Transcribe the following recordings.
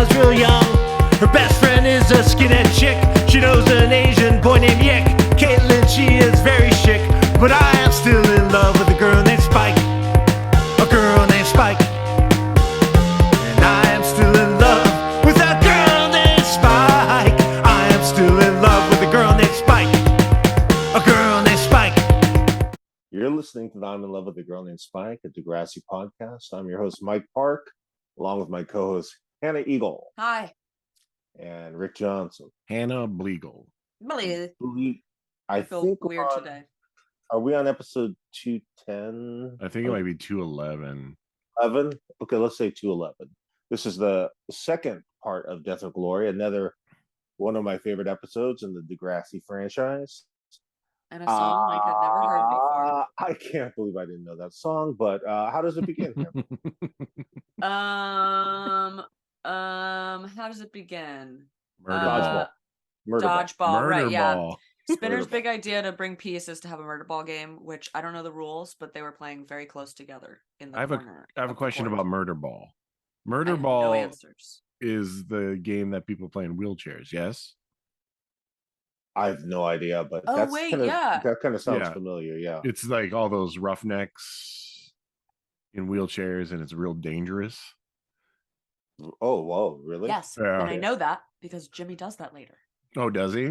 was real young. Her best friend is a skinhead chick. She knows an Asian boy named Yick. Caitlin, she is very chic, but I am still in love with a girl named Spike. A girl named Spike. And I am still in love with a girl named Spike. I am still in love with a girl named Spike. A girl named Spike. You're listening to the I'm in Love with a Girl Named Spike, a Degrassi podcast. I'm your host, Mike Park, along with my co-host, Hannah Eagle. Hi. And Rick Johnson. Hannah Bleagle. I feel think weird today. Are we on episode 210? I think it might be 211. 11? Okay, let's say 211. This is the second part of Death or Glory, another one of my favorite episodes in the Degrassi franchise. And a song like I'd never heard before. I can't believe I didn't know that song, but how does it begin? How does it begin? Dodgeball. Dodgeball, right, yeah. Ball. Spinner's big idea to bring peace is to have a murder ball game, which I don't know the rules, but they were playing very close together in the corner. I have a question about Murder Ball. Murder I have Ball no answers. is the game that people play in wheelchairs, yes? I have no idea, but Oh, wait, yeah. that kind of sounds Yeah. familiar. Yeah, It's like all those roughnecks in wheelchairs, and it's real dangerous. Oh, whoa, really? Yes, Yeah. and I know that because Jimmy does that later. Oh, does he?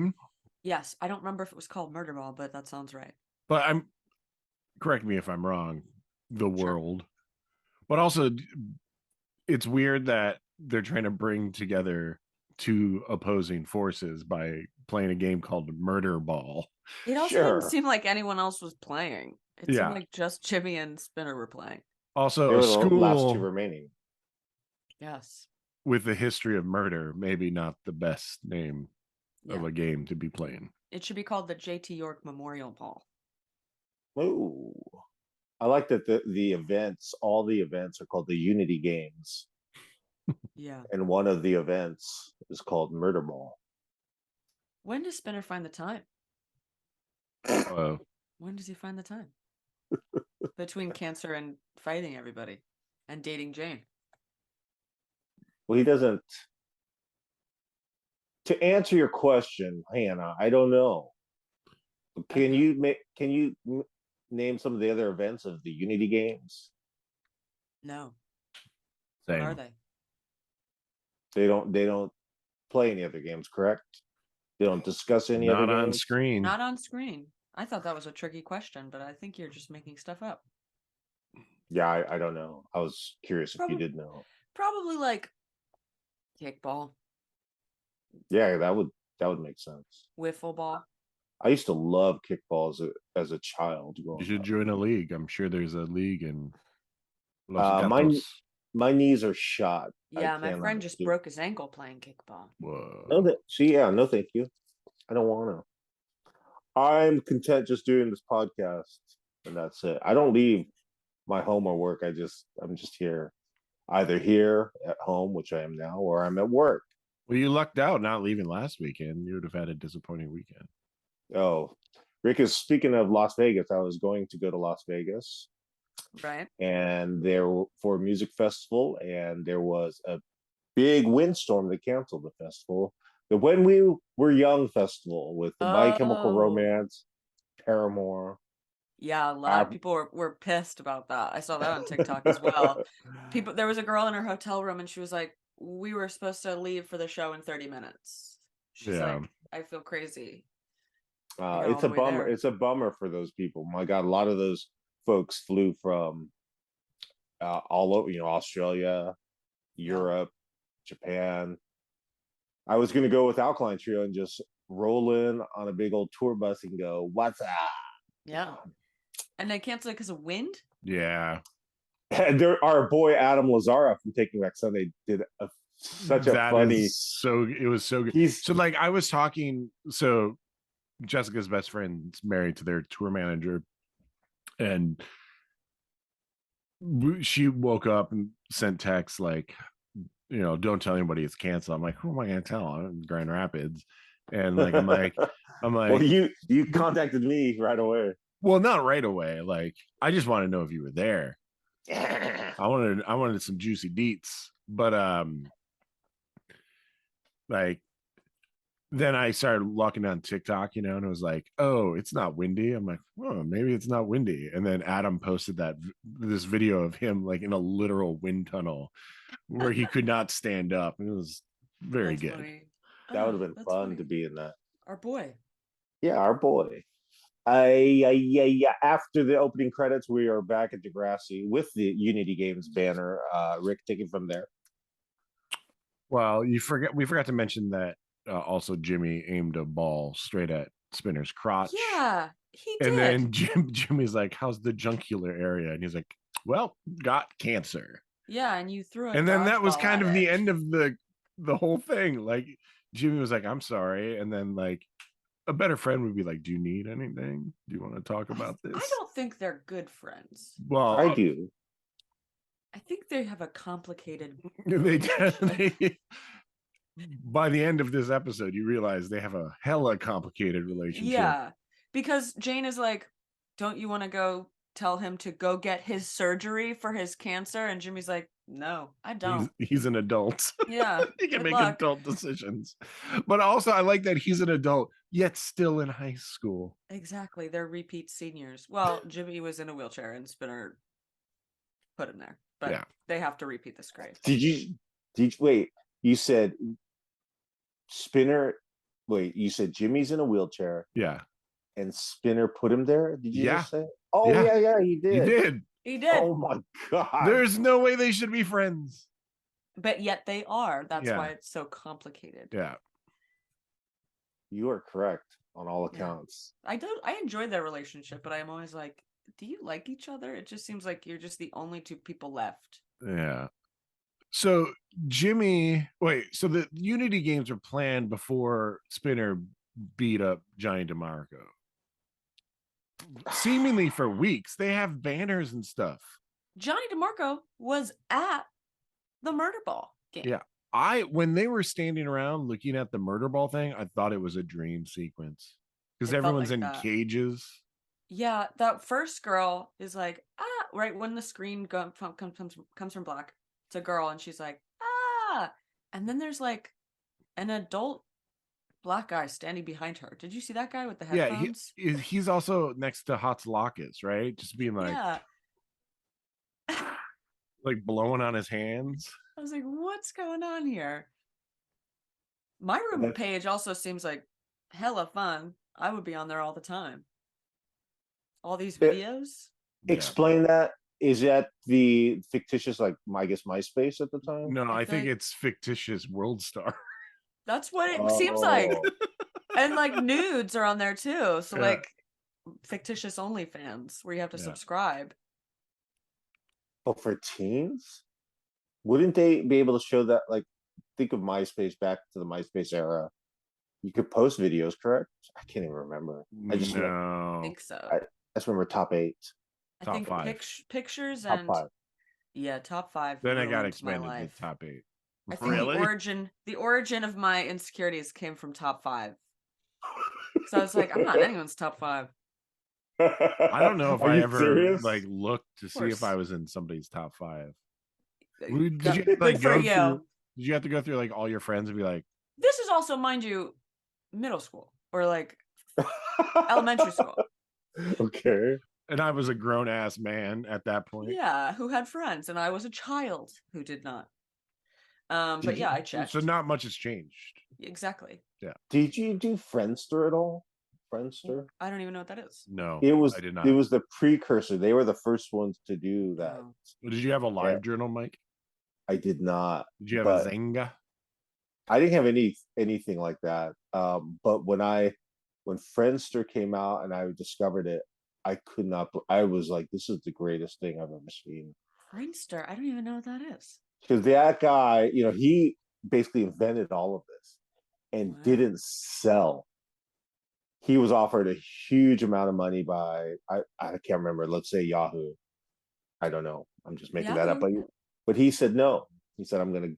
Yes, I don't remember if it was called Murder Ball, but that sounds right. But correct me if I'm wrong, the Sure. world. But also, it's weird that they're trying to bring together two opposing forces by playing a game called Murder Ball. It also Sure. didn't seem like anyone else was playing. It Yeah. seemed like just Jimmy and Spinner were playing. Also, They a were the last two school remaining. Yes. with a history of murder, maybe not the best name of Yeah. a game to be playing. It should be called the J.T. York Memorial Ball. Ooh, I like that all the events are called the Unity Games, Yeah. and one of the events is called Murder Ball. When does Spinner find the time? Uh, When does he find the time? Between cancer and fighting everybody and dating Jane. Well, he doesn't. To answer your question, Hannah, I don't know. Can you name some of the other events of the Unity Games? No. same. What are they? They don't play any other games, correct? They don't discuss any Not other on games. screen. Not on screen. I thought that was a tricky question, but I think you're just making stuff up. Yeah, I don't know. I was curious if you Probably- did know. Probably like kickball, Yeah, that would make sense. wiffle ball. I used to love kickball as a child. You growing should up. join a league. I'm sure there's a league in Los My Gatos. knees are shot. I Yeah, my cannot friend just do- broke his ankle playing kickball. Whoa. No, thank you. I don't want to. I'm content just doing this podcast, and that's it. I don't leave my home or work. I'm just here, either here at home, which I am now, or I'm at work. Well, you lucked out not leaving last weekend. You would have had a disappointing weekend. Oh, Rick is speaking of Las Vegas. I was going to go to Las Vegas, Right? and for a music festival, and there was a big windstorm that canceled the festival. The When We Were Young festival with the My Chemical Oh. Romance, Paramore. Yeah, a lot of Um, people were pissed about that. I saw that on TikTok as well. There was a girl in her hotel room and she was like, we were supposed to leave for the show in 30 minutes. She's Yeah. like, I feel crazy. You're It's all a the way bummer. there. It's a bummer for those people. My God, a lot of those folks flew from all over, Australia, Europe, Japan. I was going to go with Alkaline Trio and just roll in on a big old tour bus and go, "What's up?" Yeah. And they canceled it because of wind? Yeah. And our boy Adam Lazara from Taking Back Sunday did such a funny. It was so good. He's So like I was talking, so Jessica's best friend's married to their tour manager, and she woke up and sent texts like, don't tell anybody it's canceled. I'm like, who am I gonna tell? I'm in Grand Rapids. And like I'm like, well, you contacted me right away. well, not right away. Like, I just want to know if you were there. I wanted some juicy deets. But like then I started walking down TikTok, and it was like, oh, it's not windy. I'm like, oh, maybe it's not windy. And then Adam posted this video of him like in a literal wind tunnel where he could not stand up. It was very That's good. funny. That would have Oh, been that's fun funny. to be in that. Our boy. Yeah, our boy. Yeah. After the opening credits, we are back at Degrassi with the Unity Games banner. Rick, take it from there. Well, we forgot to mention that also Jimmy aimed a ball straight at Spinner's crotch. Yeah, he And did. then Jimmy's like, how's the jungular area? And he's like, well, got cancer. Yeah, and you threw a And then that was dodgeball kind at of the it. end of the whole thing. Like Jimmy was like, I'm sorry. And then like a better friend would be like, do you need anything? Do you want to talk about this? I don't think they're good friends. Well, I do. I think they have a complicated they relationship. by the end of this episode, you realize they have a hella complicated relationship. Yeah, because Jane is like, don't you want to go tell him to go get his surgery for his cancer? And Jimmy's like, no, I don't. He's an adult. Yeah, He can good make luck. adult decisions. But also, I like that he's an adult, yet still in high school. Exactly. They're repeat seniors. Well, Jimmy was in a wheelchair and Spinner put him there, but Yeah. they have to repeat this grade. Did you wait? You said Spinner. Wait, you said Jimmy's in a wheelchair Yeah. and Spinner put him there? Did you Yeah. just say? Oh Yeah. yeah, he did. He did. He did, Oh my god. There's no way they should be friends. but yet they are. That's Yeah. why it's so complicated. Yeah. You are correct on all Yeah. accounts. I enjoy their relationship, but I'm always like, do you like each other? It just seems like you're just the only two people left. Yeah. So so the Unity games were planned before Spinner beat up Johnny DeMarco. Seemingly for weeks. They have banners and stuff. Johnny DeMarco was at the murder ball game. Yeah. When they were standing around looking at the murder ball thing, I thought it was a dream sequence. Because It felt everyone's like in that. cages. Yeah, that first girl is like, right when the screen comes from black, it's a girl and she's like, and then there's like an adult black guy standing behind her. Did you see that guy with the headphones? Yeah, he's also next to Hatzlakis, right? Just being like, Yeah. like blowing on his hands. I was like, what's going on here? My room page also seems like hella fun. I would be on there all the time. All these videos. Yeah. Explain that. Is that the fictitious, like I guess MySpace at the time? No, I think think- it's fictitious World Star. That's what it seems like. Oh. And like nudes are on there too. So Yeah. like fictitious OnlyFans where you have to Yeah. subscribe. But for teens, wouldn't they be able to show that? Like, think of MySpace back to the MySpace era. You could post videos, correct? I can't even remember. I just I No. think so. I just remember top 8, I Top think 5. pictures top and 5. yeah, top 5. Then I got ruined my expanded to life. top 8. I think the origin of my insecurities came from top 5. So I was like, I'm not anyone's top 5. I don't know if Are I you ever serious? like looked to see if course. I was in somebody's top 5. Did Good- you good like for go you. through? Did you have to go through like all your friends and be like, This is also, mind you, middle school or like elementary school. Okay. and I was a grown ass man at that point. Yeah, who had friends, and I was a child who did not. But Did yeah, you- I checked. So not much has changed. Exactly. Did you do Friendster at all? Friendster? I don't even know what that is. No, It was I did not. it was the precursor. They were the first ones to do that. Oh. Did you have a live journal, Mike? I did not. Did you have But- a Zynga? I didn't have anything like that. But when Friendster came out and I discovered it, I could not. I was like, "This is the greatest thing I've ever seen." Friendster. I don't even know what that is. Because that guy, he basically invented all of this and Wow. didn't sell. He was offered a huge amount of money by I can't remember. Let's say Yahoo. I don't know. I'm just making that up. But he said no. He said, "I'm going to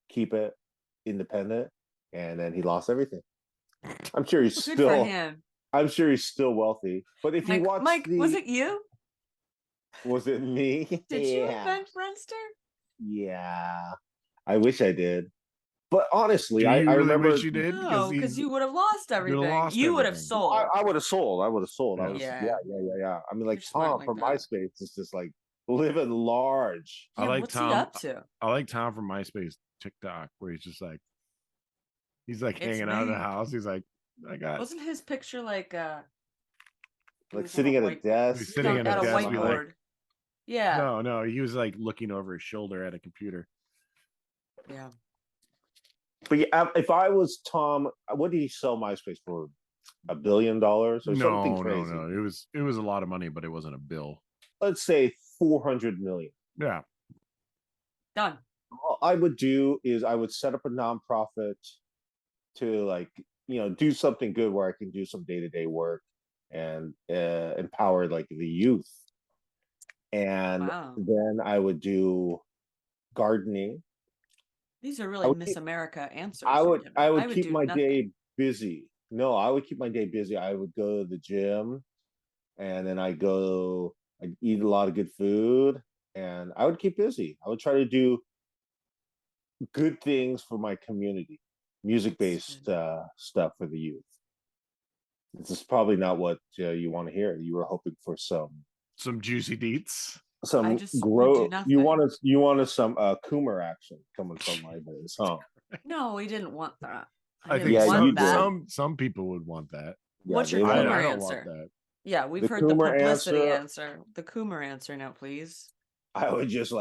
keep it independent," and then he lost everything. I'm sure he's Good for still. him. I'm sure he's still wealthy. But if you watch Mike, was it you? Was it me? Did you Yeah. invent Friendster? Yeah, I wish I did. But honestly, Do I you really remember wish you did? No, because you would have lost everything. lost You would have everything. sold. I would have sold. I would have sold. I Yeah. was Yeah. yeah. I mean, like You're smart Tom like from that. MySpace is just like living large. I Yeah, like what's Tom. he up to? I like Tom from MySpace TikTok, where he's just like, he's like It's hanging out of the me. house. He's like, I got Wasn't his picture like he Like was on sitting at a white- desk. He's sitting at a at a desk, be like- whiteboard? Yeah. no, he was like looking over his shoulder at a computer. Yeah. But yeah, if I was Tom, what did he sell MySpace for? $1 billion or something No, crazy? no. It was a lot of money, but it wasn't a bill. Let's say 400 million. Yeah. Done. All I would do is I would set up a nonprofit to like do something good where I can do some day-to-day work and empower like the youth. And Wow. then I would do gardening. These are I really would Miss keep- America answers. I you're would giving. I would keep do my nothing. day busy. No, I would keep my day busy. I would go to the gym, and then I'd eat a lot of good food, and I would keep busy. I would try to do good things for my community, music-based stuff for the youth. This is probably not what you want to hear. You were hoping for Some juicy deets. some just would do growth. You nothing. wanted some Coomer action coming from my voice, huh? No, we didn't want that. I didn't think you want did. that. some people would want that. What's they your want I Coomer it. don't want answer? that. Yeah, we've The heard the Coomer publicity answer- answer. The Coomer answer now, please. I would just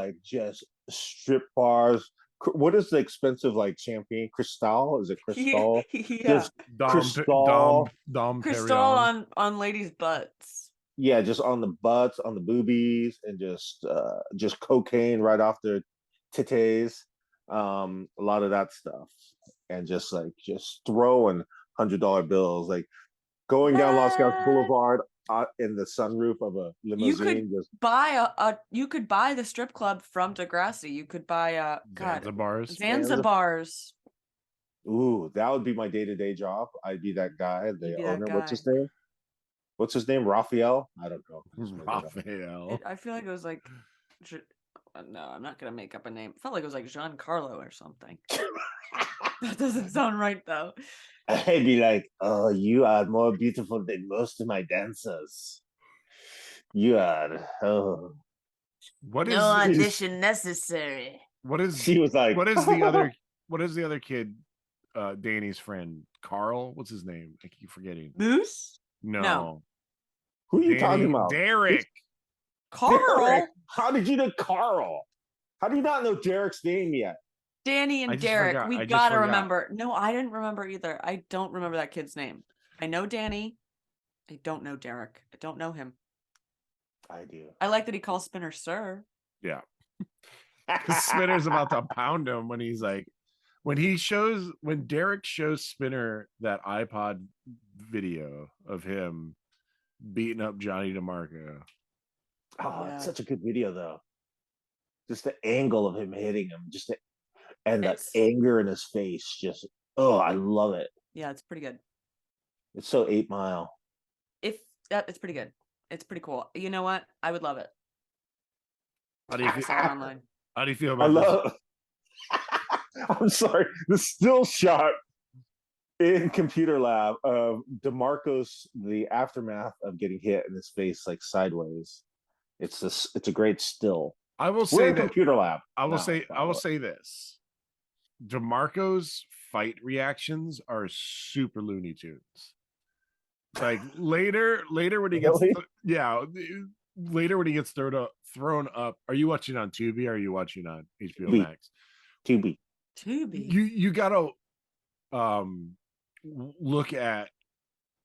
strip bars. What is the expensive champagne? Cristal? Is it Cristal? Yeah. Just Cristal. Dom Crystal Perignon. on ladies' butts. Yeah, just on the butts, on the boobies, and just cocaine right off their titties. A lot of that stuff, and just throwing $100 bills, like going down Los Gatos What? Boulevard in the sunroof of a limousine. You could buy the strip club from Degrassi. You could buy Zanzibar's. Zanzibar's. Ooh, that would be my day-to-day job. I'd be that guy, the You'd be that owner. What's guy. his name? What's his name? Raphael? I don't know. Raphael. I feel like it was like no, I'm not gonna make up a name. It felt like it was like Giancarlo or something. That doesn't sound right though. I'd be like, oh, you are more beautiful than most of my dancers. You are. Oh. What is No audition necessary. what is She was like, what is the other kid, Danny's friend? Carl? What's his name? I keep forgetting. Moose? No. Who are you Danny- talking about? Derek. Carl? Derek. How did you know Carl? How do you not know Derek's name yet? Danny I and just Derek. forgot. I We just gotta forgot. remember. No, I didn't remember either. I don't remember that kid's name. I know Danny. I don't know Derek. I don't know him. I do. I like that he calls Spinner sir. Yeah. Spinner's about to pound him when he's like, when Derek shows Spinner that iPod video of him beating up Johnny DeMarco. Oh, Yeah. it's such a good video though. Just the angle of him hitting him, and the It's- anger in his face. I love it. Yeah, it's pretty good. It's so 8 Mile. It's pretty good. It's pretty cool. You know what? I would love it. How do you I feel, saw it online. how do you feel I about this? love. I'm sorry. The still shot in computer lab of DeMarco's the aftermath of getting hit in his face sideways. It's a great still. I will We're say in that computer lab. I will now. say this. DeMarco's fight reactions are super Looney Tunes. Like later when he gets Really? later when he gets thrown up. Are you watching on Tubi or are you watching on HBO Tubi. Max? Tubi. Tubi. You gotta look at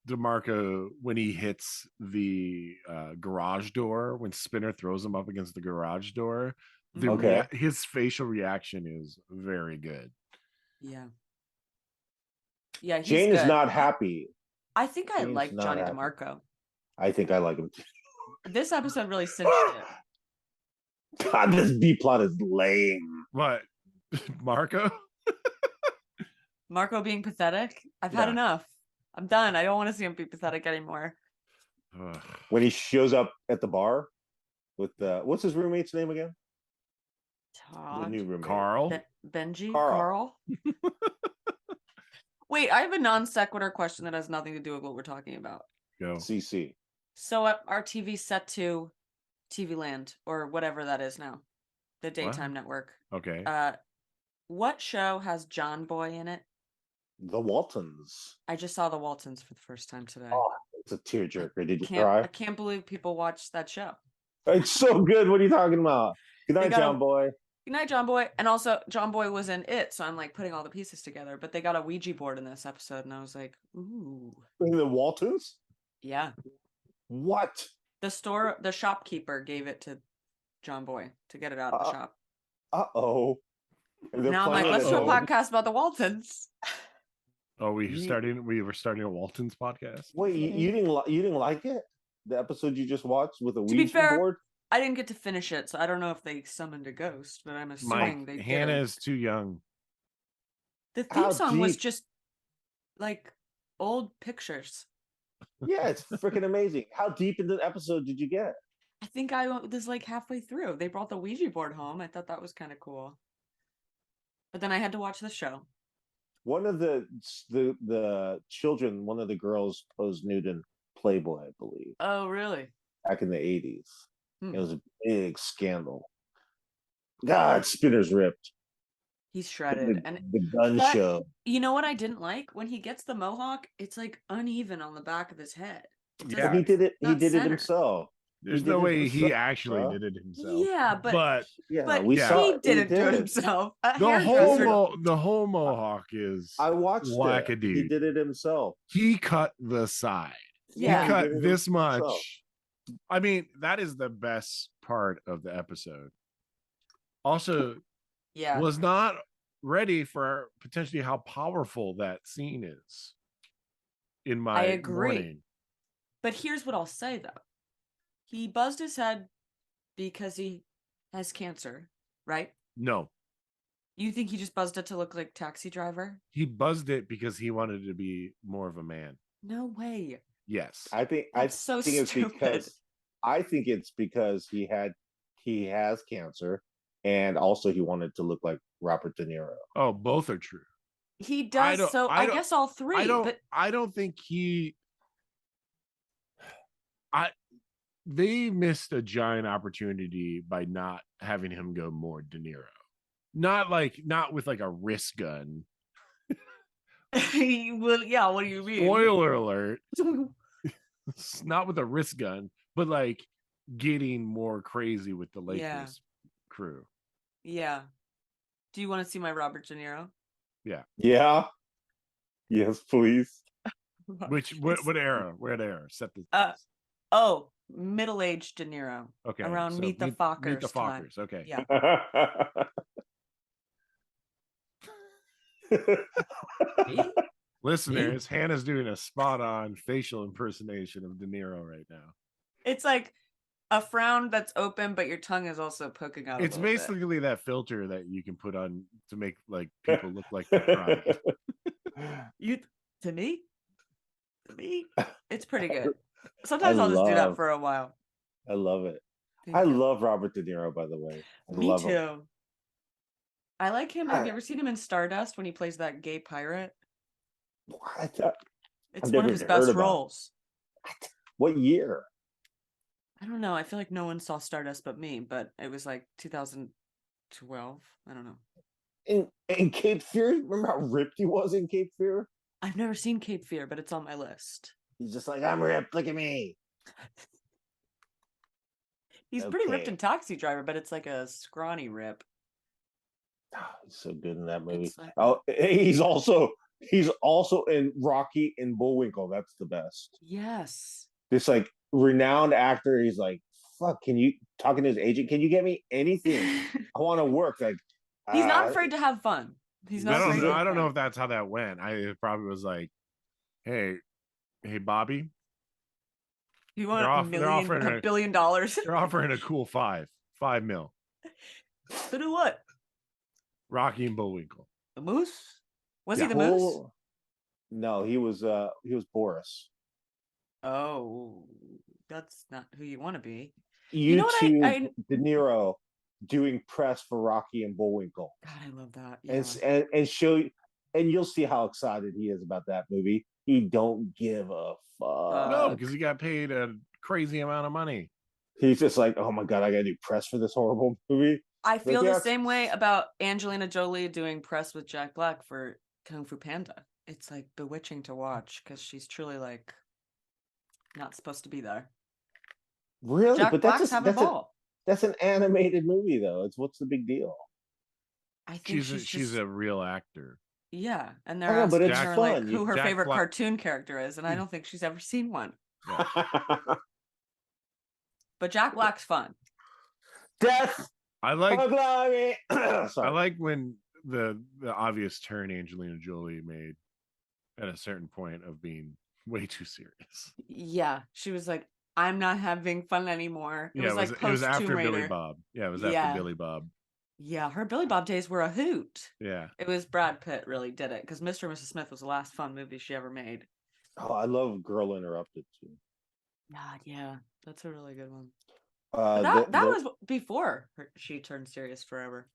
DeMarco when he hits the garage door, when Spinner throws him up against the garage door. Okay. His facial reaction is very good. Yeah. Yeah, he's Jane is good. not happy. I think I Jane's like not Johnny happy. DeMarco. I think I like him too. This episode really cinched it. God, this B plot is lame. What, Marco? Marco being pathetic. I've had Yeah. enough. I'm done. I don't want to see him be pathetic anymore. Ugh. When he shows up at the bar with what's his roommate's name again? The Todd. new roommate. Carl? That- Benji? Carl. Carl? Wait, I have a non sequitur question that has nothing to do with what we're talking about. Go. CC. So our TV's set to TV Land or whatever that is now, the daytime network. Okay. What show has John Boy in it? The Waltons. I just saw The Waltons for the first time today. Oh, it's a tearjerker. Did you cry? I can't believe people watch that show. It's so good. What are you talking about? Good They night, got John Boy. Good night, John Boy. And also, John Boy was in it, so I'm like putting all the pieces together. But they got a Ouija board in this episode, and I was like, ooh. The Waltons? Yeah. What? The shopkeeper gave it to John Boy to get it out of the shop. Uh-oh. Now I'm like, let's do a podcast about the Waltons. Oh, we were starting a Waltons podcast. Wait, you didn't like it? The episode you just watched with a To be Ouija fair, board? I didn't get to finish it, so I don't know if they summoned a ghost, but I'm assuming they did. Hannah is too young. The theme How song was deep? just like old pictures. Yeah, it's freaking amazing. How deep into the episode did you get? I think I was like halfway through. They brought the Ouija board home. I thought that was kind of cool. But then I had to watch the show. One of the children, one of the girls posed nude in Playboy, I believe, Oh, really? back in the 80s. Hmm. It was a big scandal. God, Spinner's ripped. He's shredded. And The gun that- show. you know what I didn't like? When he gets the mohawk, it's like uneven on the back of his head. It Yeah. But he did it. He not did it center. himself. There's did no it way he himself, actually bro. did it himself. Yeah, but Yeah, we he saw it. didn't do it did. himself. A the hairdresser- whole mohawk is I watched it. He wackadoo. did it himself. He cut the side. Yeah. He He cut did it this himself. much. I mean, that is the best part of the episode. Also, Yeah. was not ready for potentially how powerful that scene is. In my I agree. morning. But here's what I'll say though. He buzzed his head because he has cancer, right? No, You think he just buzzed it to look like Taxi Driver? he buzzed it because he wanted to be more of a man. No way. Yes. I think That's so it's stupid. because I think it's because he has cancer, and also he wanted to look like Robert De Niro. Oh, both are true. He I does, don't- so I I don't- guess all three. But I don't think they missed a giant opportunity by not having him go more De Niro. Not with like a wrist gun. well, yeah, what do you mean? Spoiler alert. It's not with a wrist gun, but like getting more crazy with the Lakers Yeah. crew. Yeah. Do you want to see my Robert De Niro? Yeah. Yes, please. What era? What era? Set the Oh, middle-aged De Niro. okay. around so Meet the Meet the Fockers time. Fockers. Okay. Yeah. Listeners, Hannah's doing a spot on facial impersonation of De Niro right now. It's like a frown that's open, but your tongue is also poking out. It's a little bit. basically that filter that you can put on to make like people look like they're crying. To me, it's pretty good. Sometimes I'll just do that love- for a while. I love it. Thank I you. love Robert De Niro, by the way. I Me love too. him. I like him. Have you ever seen him in Stardust when he plays that gay pirate? What? It's I've one of never his heard best about it. roles. What year? I don't know. I feel like no one saw Stardust but me, but it was like 2012. I don't know. In Cape Fear? Remember how ripped he was in Cape Fear? I've never seen Cape Fear, but it's on my list. He's just like, I'm ripped. Look at me. He's pretty ripped Okay. in Taxi Driver, but it's like a scrawny rip. Oh, he's so good in that movie. It's like- Oh, he's also in Rocky and Bullwinkle. That's the best. Yes. This like renowned actor. He's like, fuck. Can you talking to his agent? Can you get me anything? I want to work. Like, He's not afraid to have fun. He's not. afraid to have I don't know fun. if that's how that went. It probably was like, hey, Bobby, You want they're offering $1 billion? To they're offering a cool $5 mil. do what? Rocky and Bullwinkle. The moose? Was Yeah. he the moose? Oh, no, he was Boris. Oh, that's not who you want to be. You know what I- De Niro doing press for Rocky and Bullwinkle, God, I love that. and Yeah. and show, and you'll see how excited he is about that movie. He don't give a No, fuck. because he got paid a crazy amount of money. He's just like, oh my god, I gotta do press for this horrible movie. I Like, feel yeah, the same way about Angelina Jolie doing press with Jack Black for Kung Fu Panda. It's like bewitching to watch because she's truly like not supposed to be there. really, Jack but Black's having a ball. that's an animated movie though. It's what's the big deal? I think She's she's a real actor. yeah, and I they're know, but asking it's her fun. like who her Jack favorite Black- cartoon character is, and I don't think she's ever seen one. But Jack Black's fun. Death. I like Glory. I Sorry. like when the obvious turn Angelina Jolie made at a certain point of being way too serious. Yeah, she was like, "I'm not having fun anymore." It was like it was post after Tomb Billy Raider. Bob. Yeah, it was Yeah. after Billy Bob. Yeah, her Billy Bob days were a hoot. Yeah. It was Brad Pitt really did it because Mr. and Mrs. Smith was the last fun movie she ever made. Oh, I love Girl Interrupted too. God, yeah, that's a really good one. That Was before she turned serious forever.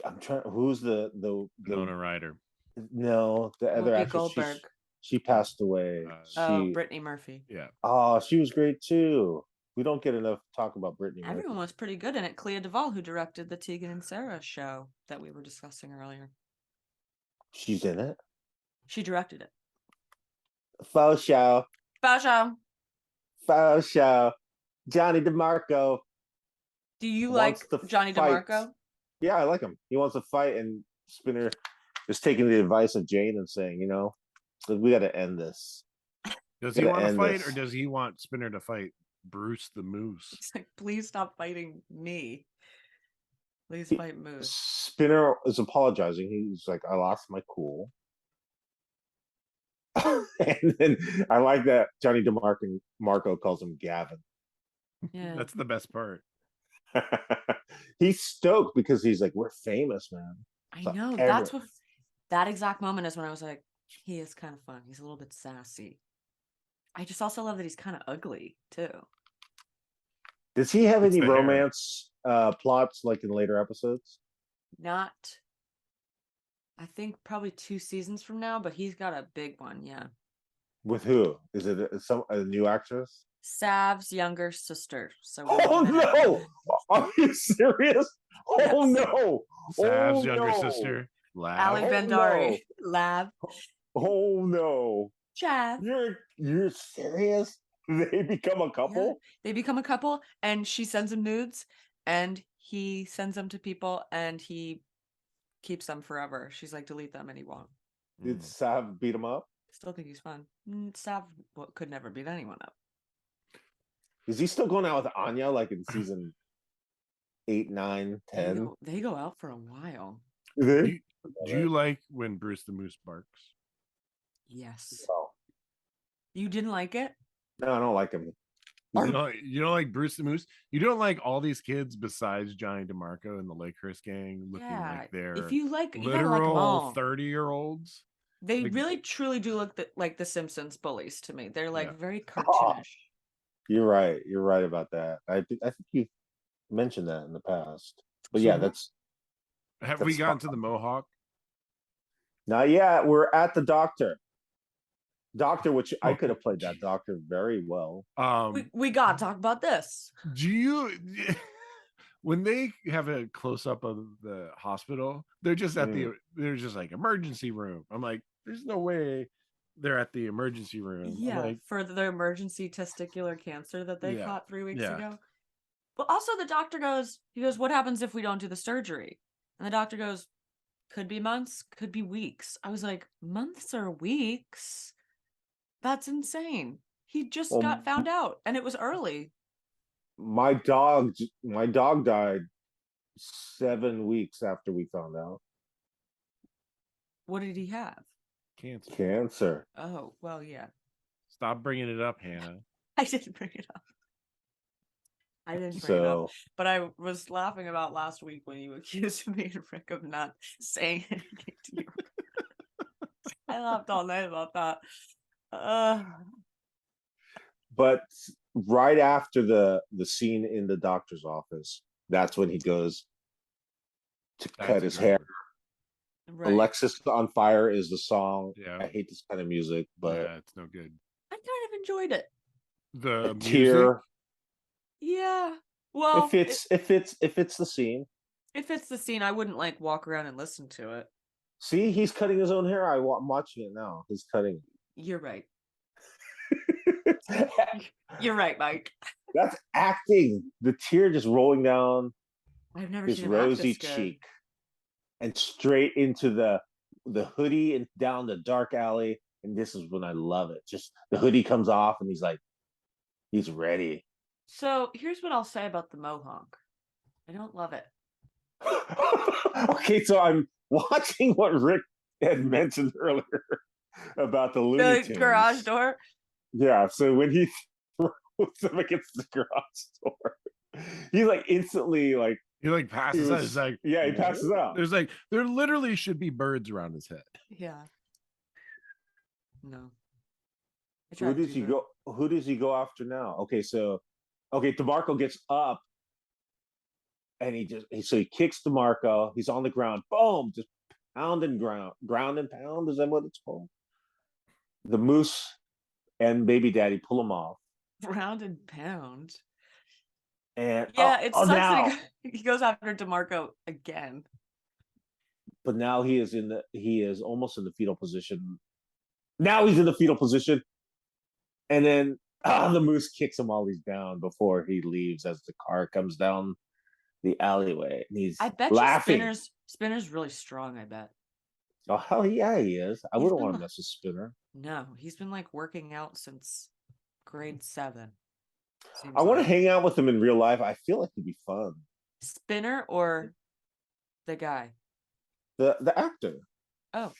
I'm trying. Who's the Winona Ryder. No, the other Whoopi actress. Goldberg. She passed away. Brittany Murphy. Yeah. Oh, she was great too. We don't get enough talk about Brittany Murphy. Everyone was pretty good in it. Clea Duvall, who directed the Tegan and Sarah show that we were discussing earlier. She's in it. She directed it. Faux show. Faux show. Faux show. Johnny DeMarco. Do you wants like to Johnny fight. DeMarco? Yeah, I like him. He wants to fight, and Spinner is taking the advice of Jane and saying, you know, we got to end this. Does he want to end fight, this. or does he want Spinner to fight Bruce the Moose? He's like, please stop fighting me. Please fight Moose. Spinner is apologizing. He's like, I lost my cool. And then I like that Johnny DeMarco calls him Gavin. Yeah. That's the best part. He's stoked because he's like, we're famous, man. I know. That's what that exact moment is when I was like, he is kind of fun. He's a little bit sassy. I just also love that he's kind of ugly too. Does he have It's any the hair. romance plots like in later episodes? Not, I think probably 2 seasons from now, but he's got a big one. Yeah. With who? Is it a new actress? Sav's younger sister. So Oh no! Are you serious? Oh Yes. no! Sav's Oh, younger no. sister, Ali Oh, Bandari. no. Lab. Oh no! Chav. You're serious? They become a Yeah. couple? They become a couple, and she sends him nudes, and he sends them to people, and he keeps them forever. She's like, delete them, and he won't. Did Sav beat him up? Still think he's fun. Sav could never beat anyone up. Is he still going out with Anya like in season 8, 9, 10? They go out for a while. Is it? Do you like when Bruce the Moose barks? Yes. Oh. You didn't like it? No, I don't like him. You don't like Bruce the Moose? You don't like all these kids besides Johnny DeMarco and the Lakehurst gang looking like they're if you like, you gotta like them literal all. 30-year-olds? They like- really truly do look like the Simpsons bullies to me. They're like Yeah. very cartoonish. You're right. You're right about that. I think you mentioned that in the past. But yeah, that's Have we That's gotten fine. to the Mohawk? not yet. We're at the doctor. Doctor, which I Oh, could have played that doctor very well. We gotta talk about this. Do you when they have a close up of the hospital, they're just at they're just like emergency room. I'm like, there's no way they're at the emergency room. Yeah, I'm like, for the emergency testicular cancer that they Yeah, caught 3 weeks yeah. ago. But also the doctor goes, what happens if we don't do the surgery? And the doctor goes, could be months, could be weeks. I was like, months or weeks? That's insane. He just Well, got found out and it was early. My dog died 7 weeks after we found out. What did he have? cancer. Cancer. Oh, well, yeah. Stop bringing it up, Hannah. I didn't bring it up. So But I was laughing about last week when you accused me and Rick of not saying anything to you. I laughed all night about that. but right after the scene in the doctor's office That's when he goes to That's cut a his good hair. one. Right. Alexis on Fire is the song. Yeah. I hate this kind of music, but Yeah, it's no good. I kind of enjoyed it. The a music, tear. Yeah. Well, It fits the scene. if it's the scene, I wouldn't like walk around and listen to it. See, he's cutting his own hair. I'm watching it now. He's cutting. You're right. You're right, Mike. That's acting. The tear just rolling down I've never his seen him act rosy this good. cheek and straight into the hoodie and down the dark alley. And this is when I love it. Just the hoodie comes off and he's like, he's ready. So here's what I'll say about the mohawk. I don't love it. Okay, so I'm watching what Rick had mentioned earlier about the Looney The Tunes. garage door. Yeah, so when he throws him against the garage door, he like instantly like he like passes out. It's like, yeah, he passes out. There's like, there literally should be birds around his head. Yeah. No. Who does he go? Who does he go after now? Okay, so DeMarco gets up, and he kicks DeMarco. He's on the ground. Boom! Just ground and pound. Is that what it's called? The Moose and Baby Daddy pull him off. Ground and pound. And yeah, it sucks now. that he goes after DeMarco again. But now he is almost in the fetal position. Now he's in the fetal position. And then the Moose kicks him while he's down before he leaves as the car comes down the alleyway. And he's I bet laughing. you Spinner's really strong, I bet. Oh, hell yeah, he is. I wouldn't want to mess with Spinner. No, he's been like working out since grade 7. I want to hang out with him in real life. I feel like he'd be fun. Spinner or the guy? The actor. Oh,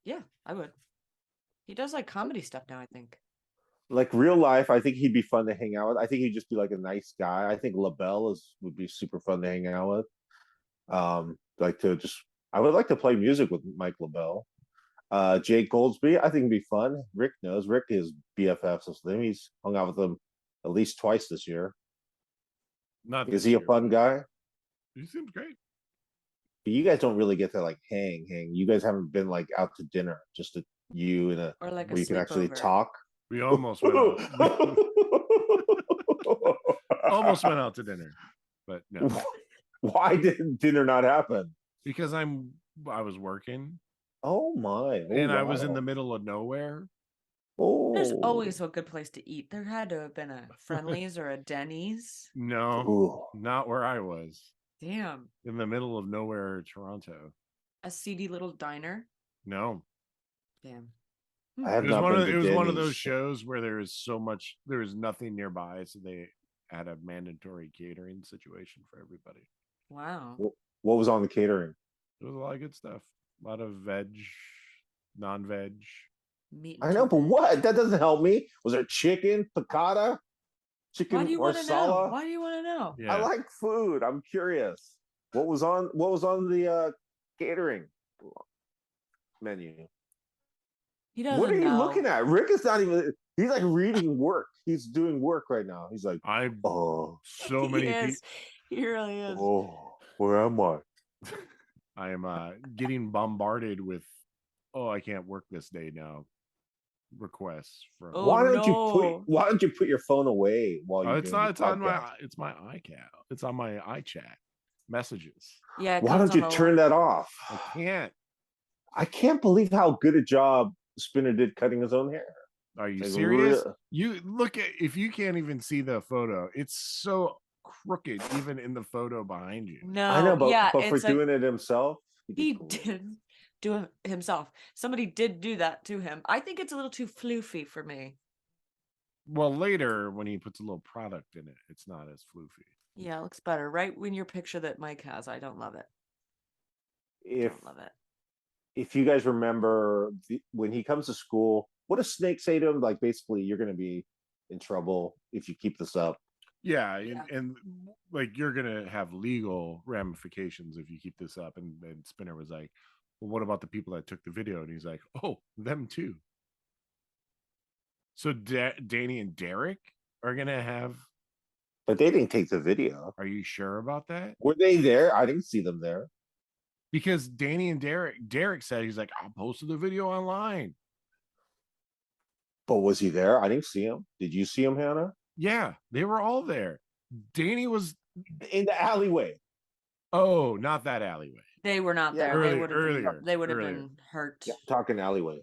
yeah, I would. He does like comedy stuff now, I think. Like real life, I think he'd be fun to hang out with. I think he'd just be like a nice guy. I think LaBelle would be super fun to hang out with. I would like to play music with Mike LaBelle. Jake Goldsby, I think it'd be fun. Rick knows. Rick is BFFs with him. He's hung out with him at least twice this year. Is he a fun guy? He seems great. But you guys don't really get to like hang. You guys haven't been like out to dinner, just you and or like where you can actually sleepover. talk. We almost went out. Almost went out to dinner, but no. Why did dinner not happen? Because I was working. Oh my! And I was in the middle of nowhere. Oh, there's always a good place to eat. There had to have been a Friendly's or a Denny's. No, not where I was. Damn. In the middle of nowhere, Toronto. A seedy little diner. No. Damn. I have it was, not one, been of, to it was one of Denny's. those shows where there was nothing nearby, so they had a mandatory catering situation for everybody. Wow. What was on the catering? There was a lot of good stuff. A lot of veg, non-veg. Meat. I know, but what? That doesn't help me. Was there chicken, piccata, chicken Why do you want to know? marsala? Why do you want to know? Yeah. I like food. I'm curious. What was on the catering menu? He doesn't What are you know. looking at? Rick is not even. He's like reading work. He's doing work right now. He's like, oh, so many people. He really is. Oh, where am I? I am getting bombarded with, I can't work this day now. Requests from. Oh, Why don't you put your phone away while you're it's doing not. the It's on podcast? It's my iCal. It's on my iChat messages. Yeah. Why don't you turn that off? I can't. I can't believe how good a job Spinner did cutting his own hair. Are you Like, serious? real- You look at, if you can't even see the photo, it's so crooked even in the photo behind you. No. I know, but, yeah, but for it's like, doing it himself, he did do it himself. Somebody did do that to him. I think it's a little too floofy for me. Well, later when he puts a little product in it, it's not as floofy. Yeah, it looks better. Right when your picture that Mike has, I don't love it. Don't love it. If you guys remember when he comes to school, what does Snake say to him? Like, basically, you're going to be in trouble if you keep this up. Yeah, and like you're gonna have legal ramifications if you keep this up. And Spinner was like, "Well, what about the people that took the video?" And he's like, "Oh, them too." So Danny and Derek are gonna have But they didn't take the video. Are you sure about that? Were they there? I didn't see them there. Because Danny and Derek said he's like, I posted the video online. But was he there? I didn't see him. Did you see him, Hannah? Yeah, they were all there. Danny was In the alleyway. oh, not that alleyway. They were not Yeah, there. They earlier- would have been. earlier, They would have earlier. been hurt. Yeah, talking alleyway.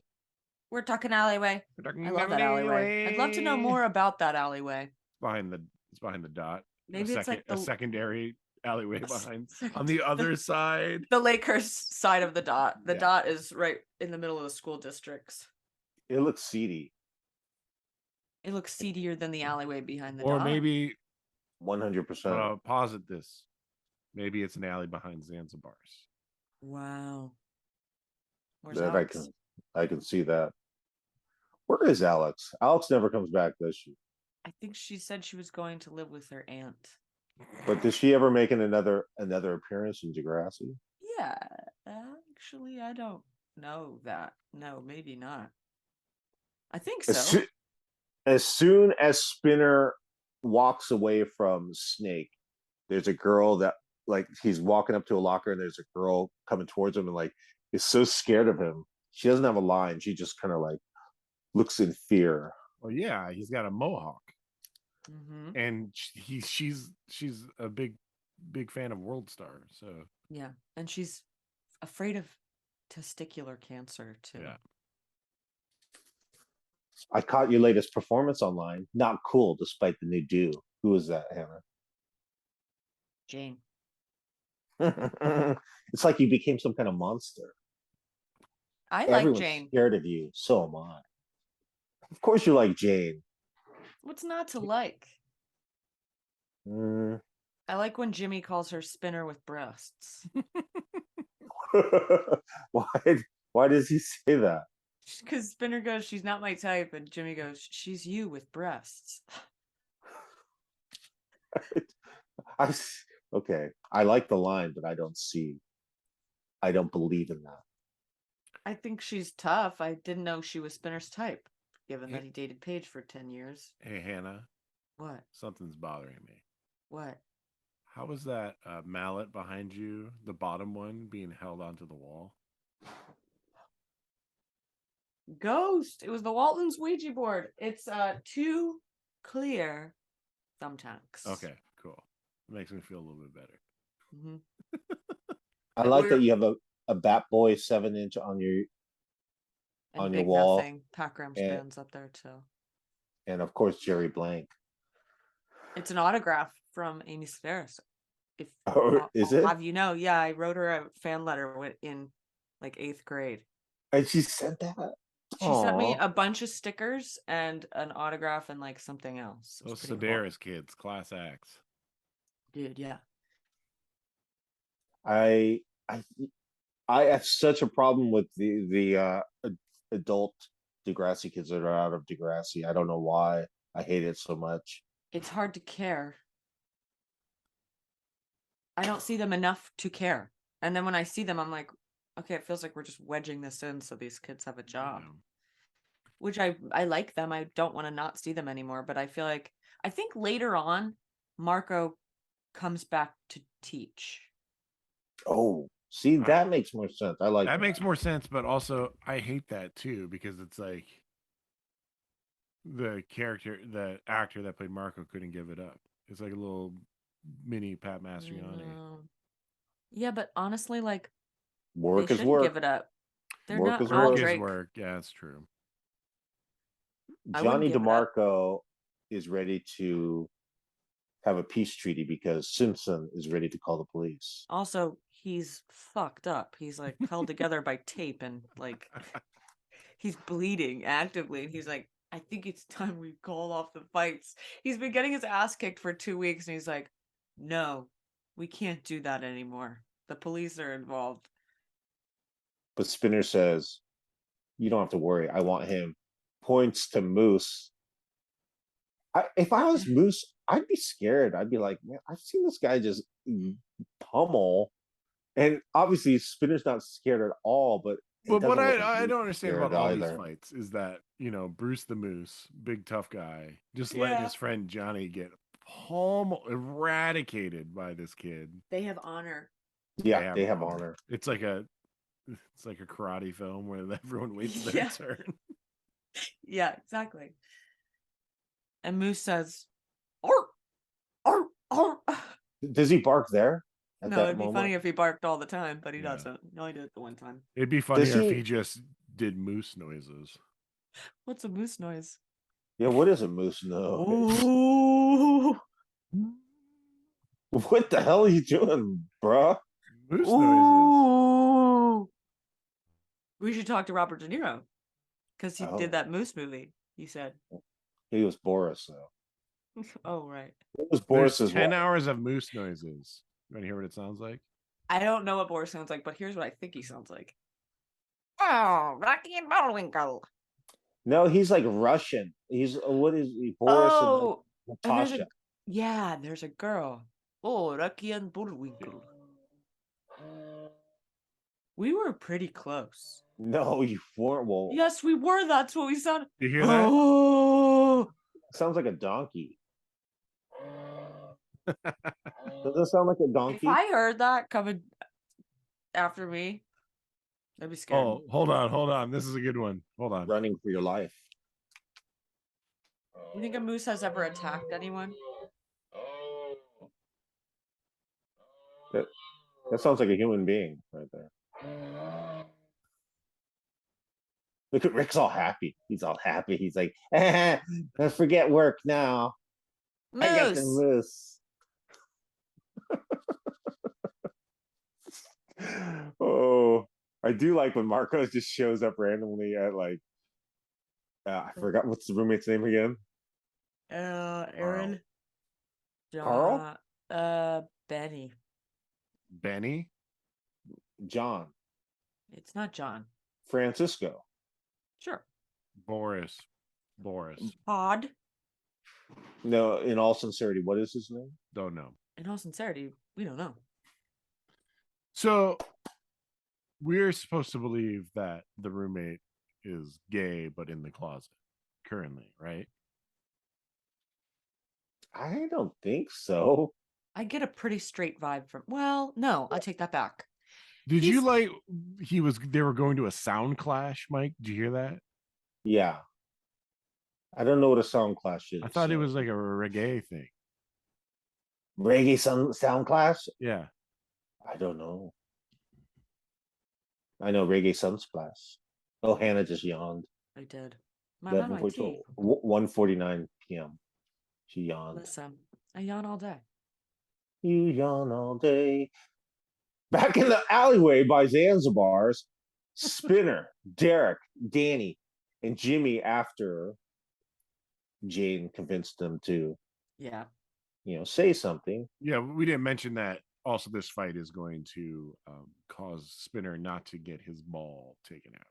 We're talking alleyway. I love that alleyway. I'd love to know more about that alleyway. It's behind the dot. Maybe it's like a the secondary alleyway behind second- on the other side. the Lakers side of the dot. The Yeah. dot is right in the middle of the school districts. It looks seedy. It looks seedier than the alleyway behind the Or dot. maybe 100%. posit this. Maybe it's an alley behind Zanzibar's. Wow. Where's That Alex? I can see that. Where is Alex? Alex never comes back, does she? I think she said she was going to live with her aunt. But does she ever make another appearance in Degrassi? Yeah, actually, I don't know that. No, maybe not. I think so. As soon as Spinner walks away from Snake, there's a girl that like he's walking up to a locker and there's a girl coming towards him and like is so scared of him. She doesn't have a line. She just kind of like looks in fear. Well, yeah, he's got a mohawk, Hmm. and she's a big fan of World Star. So Yeah, and she's afraid of testicular cancer too. yeah, I caught your latest performance online. Not cool, despite the new do. Who was that, Jane. Hannah? It's like you became some kind of monster. I like Everyone's Jane. scared of you. So am I. Of course, you like Jane. What's not to like? Mm. I like when Jimmy calls her Spinner with breasts. Why does he say that? Because Spinner goes, she's not my type, and Jimmy goes, she's you with breasts. Okay, I like the line, but I don't believe in that. I think she's tough. I didn't know she was Spinner's type, given Yeah. that he dated Paige for 10 years. hey Hannah, What? something's bothering me. What? How was that mallet behind you, the bottom one, being held onto the wall? Ghost. It was the Walton's Ouija board. It's two clear thumbtacks. Okay, cool. It makes me feel a little bit better. Hmm. I like that We're- you have a Bat Boy 7-inch on your And On your Big wall, Nothing. Pat Graham's and- band's up there too. and of course Jerry Blank. It's an autograph from Amy Sedaris. If Oh, is it? Have you know? Yeah, I wrote her a fan letter in like 8th grade. And she said that. She sent me Aw. a bunch of stickers and an autograph and like something else. It was Those pretty cool. Sedaris kids, class acts. Dude, yeah. I have such a problem with the adult Degrassi kids that are out of Degrassi. I don't know why. I hate it so much. It's hard to care. I don't see them enough to care. And then when I see them, I'm like, okay, it feels like we're just wedging this in so these kids have a job. Yeah. Which I like them. I don't want to not see them anymore. But I think later on, Marco comes back to teach. Oh, see, that makes more sense. I like That makes more sense, but also I hate that too because it's like the actor that played Marco couldn't give it up. It's like a little mini Pat Mastriani. Yeah, but honestly, like work they is shouldn't work. give it up. They're Work not is all work. Drake. Work. Yeah, that's true. I wouldn't Johnny give it up. DeMarco is ready to have a peace treaty because Simpson is ready to call the police. Also, he's fucked up. He's like held together by tape and like he's bleeding actively. And he's like, I think it's time we call off the fights. He's been getting his ass kicked for 2 weeks and he's like, no, we can't do that anymore. The police are involved. But Spinner says, you don't have to worry. I want him. Points to Moose. If I was Moose, I'd be scared. I'd be like, man, I've seen this guy just pummel. And obviously, Spinner's not scared at all, but But what doesn't look like I Moose don't is understand scared about all these either. fights is that, Bruce the Moose, big tough guy, just letting Yeah. his friend Johnny get palm eradicated by this kid. They have honor. Yeah, they have honor. It's like a karate film where everyone waits their Yeah. turn. Yeah, exactly. And Moose says, "Arr, arr, arr." Does he bark there at No, that it'd be moment? funny if he barked all the time, but he Yeah. doesn't. He only did it the one time. It'd be funnier if he- he just did moose noises. What's a moose noise? Yeah, what is a moose nose? Ooh. What the hell are you doing, bruh? Moose noises. Ooh. We should talk to Robert De Niro because he Oh. did that Moose movie. He said, He was Boris, though. "Oh, right." It was There's Boris's 10 wife. hours of moose noises. You want to hear what it sounds like? I don't know what Boris sounds like, but here's what I think he sounds like. Oh, Rocky and Bullwinkle. No, he's like Russian. He's what is he? Boris Oh, and and there's Natasha. there's a girl. Oh, Rocky and Bullwinkle. We were pretty close. No, you weren't. Well, Yes, we were. That's what we sounded. You hear that? Oh, sounds like a donkey. Does it sound like a if donkey? I heard that coming after me, I'd be scared. Oh, hold on. This is a good one. Hold on. Running for your life. You think a moose has ever attacked anyone? That sounds like a human being right there. Look at Rick's all happy. He's all happy. He's like, forget work now. I got the Moose. moose. Oh, I do like when Marcos just shows up randomly at like, I forgot what's the roommate's name again. Aaron. Carl? Benny. Benny? John. It's not John. Francisco. Sure. Boris. Todd. No, in all sincerity, what is his name? Don't know. In all sincerity, we don't know. So we're supposed to believe that the roommate is gay, but in the closet currently, right? I don't think so. I get a pretty straight vibe from. Well, no, I take that back. Did you He's- like they were going to a sound clash, Mike? Did you hear that? Yeah. I don't know what a sound clash is. I thought it was like a reggae thing. reggae sound clash. Yeah. I don't know. I know reggae sunsplash. Oh, Hannah just yawned. I did. I'm on my tea. 1:49 p.m. She yawned. Listen, I yawn all day. You yawn all day. Back in the alleyway by Zanzibar's, Spinner, Derek, Danny, and Jimmy after Jane convinced them to, Yeah. say something. Yeah, we didn't mention that also this fight is going to cause Spinner not to get his ball taken out.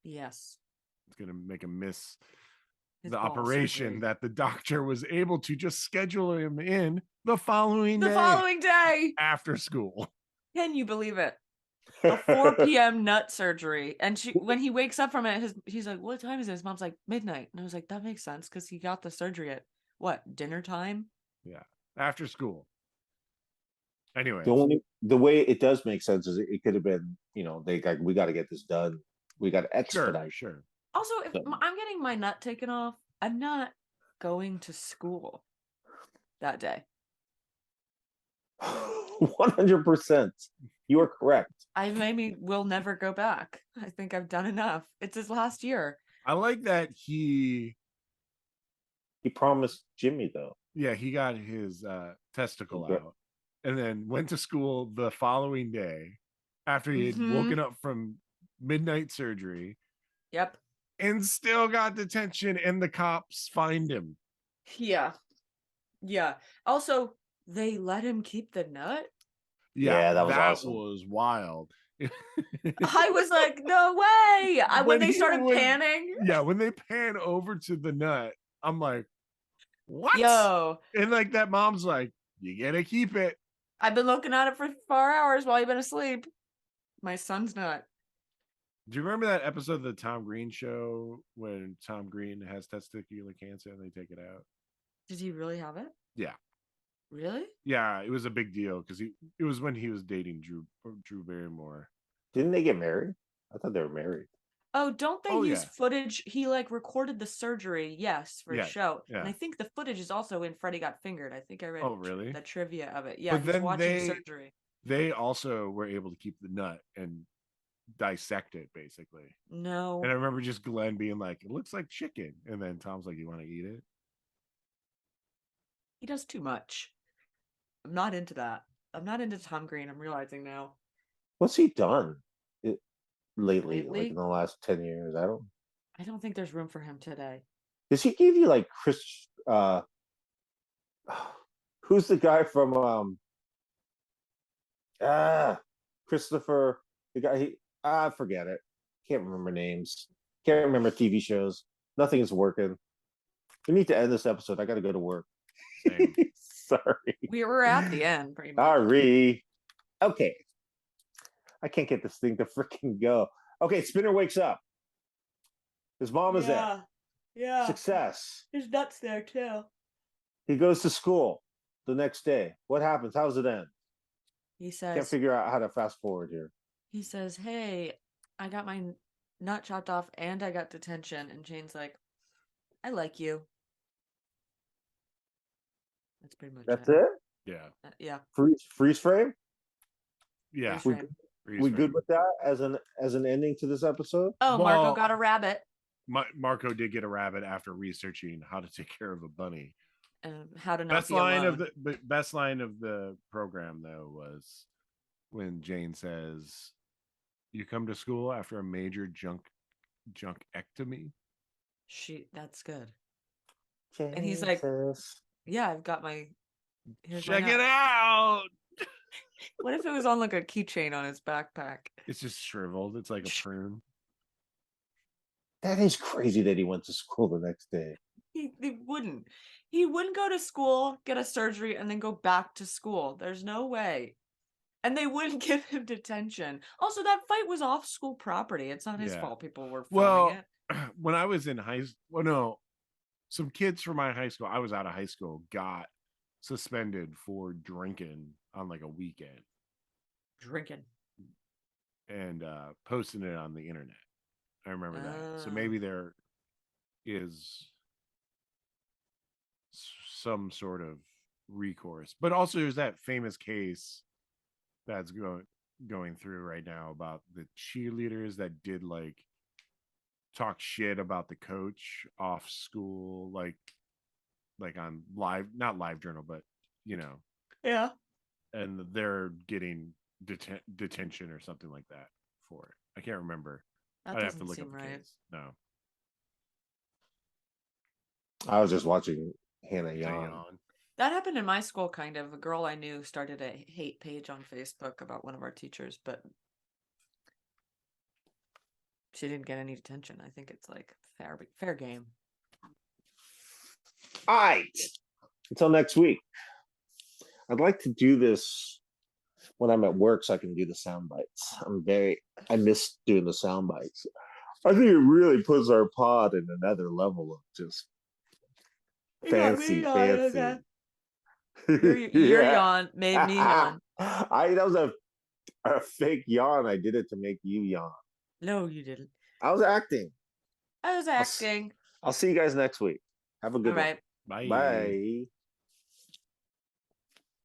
Yes. It's going to make him miss His the ball operation surgery. that the doctor was able to just schedule him in the following The day following day. after school. Can you believe it? A 4 p.m. nut surgery. And when he wakes up from it, he's like, "What time is it?" His mom's like, "Midnight." And I was like, that makes sense because he got the surgery at what, dinner time? Yeah, after school. Anyway, The way it does make sense is it could have been, we got to get this done. We got to expedite. sure. Also, if So- I'm getting my nut taken off, I'm not going to school that day. 100%. You are correct. I maybe will never go back. I think I've done enough. It's his last year. I like that he promised Jimmy though. he got his testicle Okay. out and then went to school the following day after he had Mhm. woken up from midnight surgery Yep. and still got detention and the cops find him. Yeah. Yeah. Also, they let him keep the nut. Yeah, that was awesome. was wild. I was like, no way. When When they he started was- panning. Yeah, when they pan over to the nut, I'm like, what? Yo, And like that mom's like, you gotta keep it. I've been looking at it for 4 hours while you've been asleep. My son's nut. Do you remember that episode of the Tom Green show when Tom Green has testicular cancer and they take it out? Did he really have it? Yeah. Really? Yeah, it was a big deal because it was when he was dating Drew Barrymore. Didn't they get married? I thought they were married. Oh, don't they Oh, use yeah. footage? He like recorded the surgery, yes, for a Yeah, show. And yeah. I think the footage is also in Freddie Got Fingered. I think I read Oh, really? the trivia of it. Yeah, But he's then watching surgery. they also were able to keep the nut and dissect it basically. No, And I remember just Glenn being like, "It looks like chicken," and then Tom's like, "You want to eat it?" he does too much. I'm not into that. I'm not into Tom Green. I'm realizing now. What's he done lately? Like Lately? in the last 10 years? I don't think there's room for him today. Does he give you like Chris who's the guy from Christopher, the guy forget it. Can't remember names. Can't remember TV shows. Nothing is working. We need to end this episode. I gotta go to work. Same. Sorry. We were at the end, pretty much. Sorry. Okay. I can't get this thing to freaking go. Okay, Spinner wakes up. His mom is there. Yeah. Success. His nuts there too. He goes to school the next day. What happens? How's it end? He Can't says, figure out how to fast forward here. "Hey, I got my nut chopped off and I got detention." And Jane's like, "I like you." That's pretty much That's it. it? Yeah. Yeah. Freeze frame? Yeah. Freeze frame. We good with that as an ending to this episode? Oh, Marco Well- got a rabbit. Marco did get a rabbit after researching how to take care of a bunny. How to not Best be line alone. of the best line of the program though was when Jane says, "You come to school after a major junkectomy." That's good. And he's like, Jesus. "Yeah, I've got my. Here's my Check it nut." out. What if it was on like a keychain on his backpack? It's just shriveled. It's like a prune. That is crazy that he went to school the next day. He wouldn't. He wouldn't go to school, get a surgery, and then go back to school. There's no way. And they wouldn't give him detention. Also, that fight was off school property. It's not his Yeah. fault people were filming Well, it. when I was in high school, well, no, some kids from my high school, I was out of high school, got suspended for drinking on like a weekend Drinking. and posting it on the internet. I remember that. So Ah. maybe there is some sort of recourse, but also there's that famous case that's going through right now about the cheerleaders that did like talk shit about the coach off school, like on live, not live journal, but you know, Yeah. and they're getting detention or something like that for it. I can't remember. That I'd have to doesn't look seem up the right. case. No. I was just watching Hannah Yawn. Yawn. That happened in my school, kind of. A girl I knew started a hate page on Facebook about one of our teachers, but she didn't get any detention. I think it's like fair game. All right. Until next week. I'd like to do this when I'm at work so I can do the sound bites. I miss doing the sound bites. I think it really puts our pod in another level of just fancy. Your Yeah. yawn made me yawn. That was a fake yawn. I did it to make you yawn. No, you didn't. I was acting. I was acting. I'll see you guys next week. Have a good All right. one. Bye. Bye.